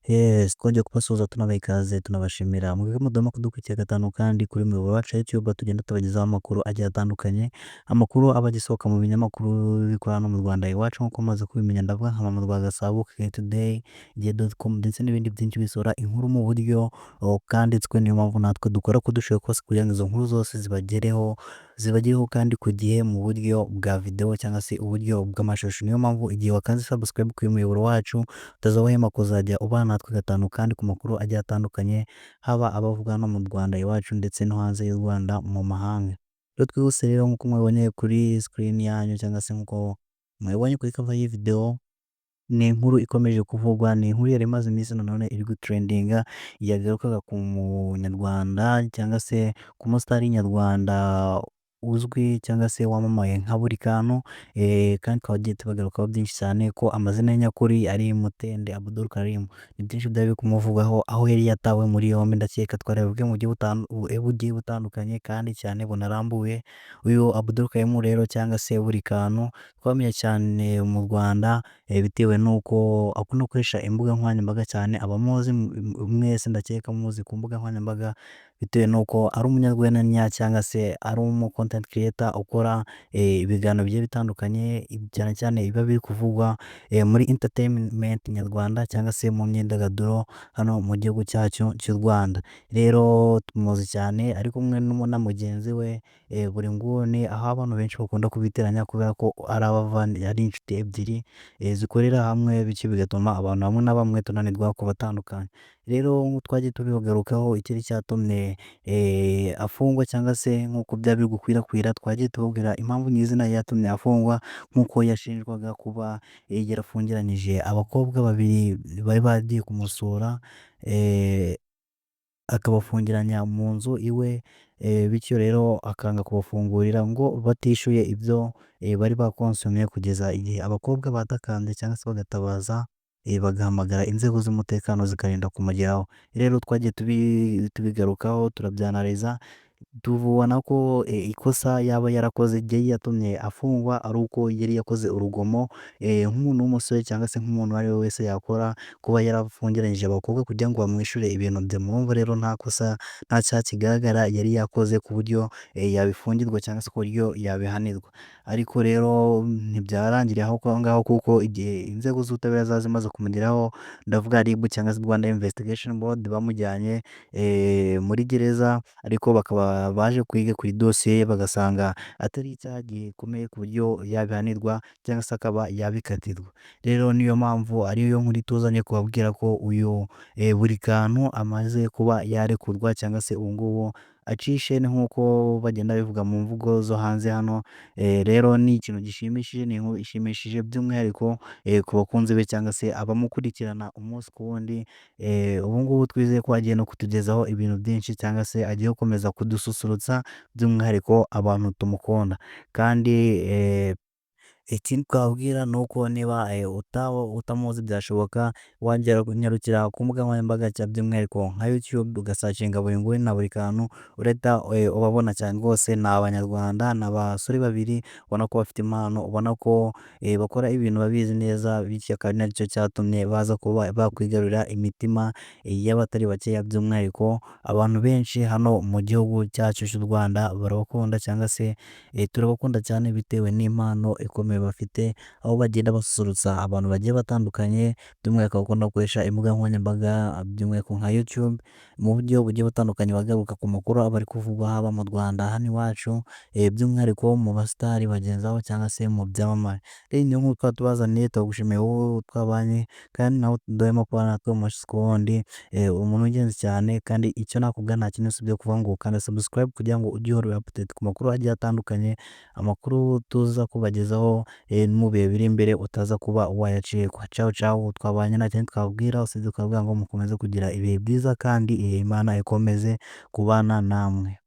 Yes, twongeye kubasuhuza tunabaha ikaze tunabashimira mwebwe mudahwema kudukurikira gatanu kandi kuri muyoboro wacu wa YouTube tugenda tubagezaho amakuru agiye atandukanye, amakuru aba agisohoka mu binyamakuru bikorera hano mu Rwanda iwacu nk'uko mumaze kubimenya ndavuga nka Mama Rwa Gasabo, Kigali Today, Igihe.com ndetse n'ibindi byinshi bisohora inkuru mu buryo bwanditswe. Niyo mpamvu natwe dukora uko dushoboye kose kugira ngo izo nkuru zose zibagereho kandi ku gihe mu buryo bwa video cyangwa se uburyo bw'amashusho. Niyo mpamvu igihe wakanze subscribe kuri muyoboro wacu utazahwema kuzajya ubana natwe gatanu kandi ku makuru agiye atandukanye, haba abavuga hano mu Rwanda iwacu ndetse no hanze y'u Rwanda mu mahanga. Rero twihuse rero nk'uko mubibonye kuri screen yanyu cyangwa se nk'uko mubibonye kuri cover y'iyi video, ni inkuru ikomeje kuvugwa, ni inkuru yari imaze iminsi nanone iri gutrendinga, yagarukaga ku munyarwanda cyangwa se ku musitari nyarwanda uzwi cyangwa se wamamaye nka Burikantu, kandi twagiye tubagarukaho byinshi cyane ko amazina ye nyakuri ari Mutende Abdul Karim. Ni byinshi byari biri kumuvugaho aho yari yatawe muri yombi, ndakeka twarabivuge mu buryo bugiye butandukanye kandi cyane bunarambuye. Uyu Abdul Karim rero cyangwa se Burikantu twamenye cyane mu Rwanda bitewe n'uko akunda gukoresha imbuga nkoranyambaga cyane. Abamuzi mwese ndakeka muzi ku mbuga nkoranyambaga bitewe n'uko ari umunyarwenya cyangwa se ari umu content creator ukora ibiganiro bigiye bitandukanye, cyane cyane biba biri kuvugwa muri entertainment nyarwanda cyangwa se mu myidagaduro hano mu gihugu cyacu cy'u Rwanda. Rero tumuzi cyane ari kumwe na mugenzi we buri nguni, aho abantu benshi bakunda kubiteranya kubera ko ari inshuti ebyiri zikorera hamwe, bityo bigatuma abantu bamwe na bamwe tunanirwa kubatandukanya. Rero twagiye tubigarukaho icyari cyatumye afungwa cyangwa se nk'uko byaba biri gukwirakwira, twagiye tubabwira impamvu nyizina yatumye afungwa, nk'uko yashinjwaga kuba yarafungiranyije abakobwa babiri bari bagiye kumusura, akabafungiranya mu nzu iwe, bityo rero akanga kubafungurira ngo batishyuye ibyo bari bakonsomye, kugeza igihe abakobwa batakanze cyangwa se bagatabaza bagahamagara inzego z'umutekano zikarinda kumugeraho. Rero twagiye tubigarukaho turabyanariza, tubona ko ikosa yaba yarakoze ryari yatumye afungwa ari uko yari yakoze urugomo, nk'umuntu w'umusore cyangwa se nk'umuntu uwo ari we wese yakora, kuba yarafungiranyije abakobwa kugira ngo bamwishyure ibintu bye. Murumva rero nta kosa, nta cyaha kigaragara yari yakoze ku buryo yabifungirwa cyangwa se ku buryo yabihanirwa. Ariko rero ntibyarangiriye aho ngaho, kuko igihe inzego z'ubutabera zari zimaze kumugeraho, ndavuga RIB cyangwa se Rwanda Investigation Board, bamujyanye muri gereza, ariko bakaba baje kwiga kuri dosiye ye bagasanga atari icyaha gikomeye ku buryo yabihanirwa cyangwa se akaba yabikatirwa. Rero niyo mpamvu ariyo nkuru ituzanye kubabwira ko uyu Burikantu amaze kuba yarekurwa cyangwa se ubu ngubu acishe nk'uko bagenda bivuga mu mvugo zo hanze hano. Rero ni ikintu gishimishije, ni inkuru ishimishije by'umwihariko ku bakunzi be cyangwa se abamukurikirana umunsi ku wundi. Ubu ngubu twizeye ko agiye no kutugezaho ibintu byinshi cyangwa se agiye gukomeza kudususurutsa, by'umwihariko abantu tumukunda. Kandi ikindi twababwira ni uko niba utamuzi byashoboka wanyarukira ku mbuga nkoranyambaga by'umwihariko nka YouTube ugasacinga Buri Nguni na Burikantu, urahita ubabona cyane rwose. Ni abanyarwanda, ni abasore babiri ubona ko bafite impano, ubona ko bakora ibintu babizi neza, bityo akaba ari nacyo cyatumye baza kuba bakwigarurira imitima y'abatari bakeya, by'umwihariko abantu benshi hano mu gihugu cyacu cy'u Rwanda barabakunda cyangwa se turabakunda cyane bitewe n'impano ikomeye bafite, aho bagenda basusurutsa abantu bagiye batandukanye, by'umwihariko bakunda gukoresha imbuga nkoranyambaga by'umwihariko nka YouTube mu buryo bugiye butandukanye, bagaruka ku makuru aba ari kuvugwa haba mu Rwanda hano iwacu, by'umwihariko mu basitari bagenzi babo cyangwa se mu byamamare. Rero niyo nkuru twaba tubazaniye, turagushimiye wowe twabanye kandi nawe udahwema kubana natwe umunsi ku wundi, umuntu w'ingenzi cyane. Kandi icyo nakubwira nta kindi usibye kuvuga ngo kanda subscribe kugira ngo ujye uhora update ku makuru agiye atandukanye, amakuru tuza kubagezaho mu bihe biri imbere utaza kuba wayacikwa. Ciao ciao, twabanye nta kindi twababwira usibye kubabwira ngo mukomeze kugira ibihe byiza kandi Imana ikomeze kubana namwe.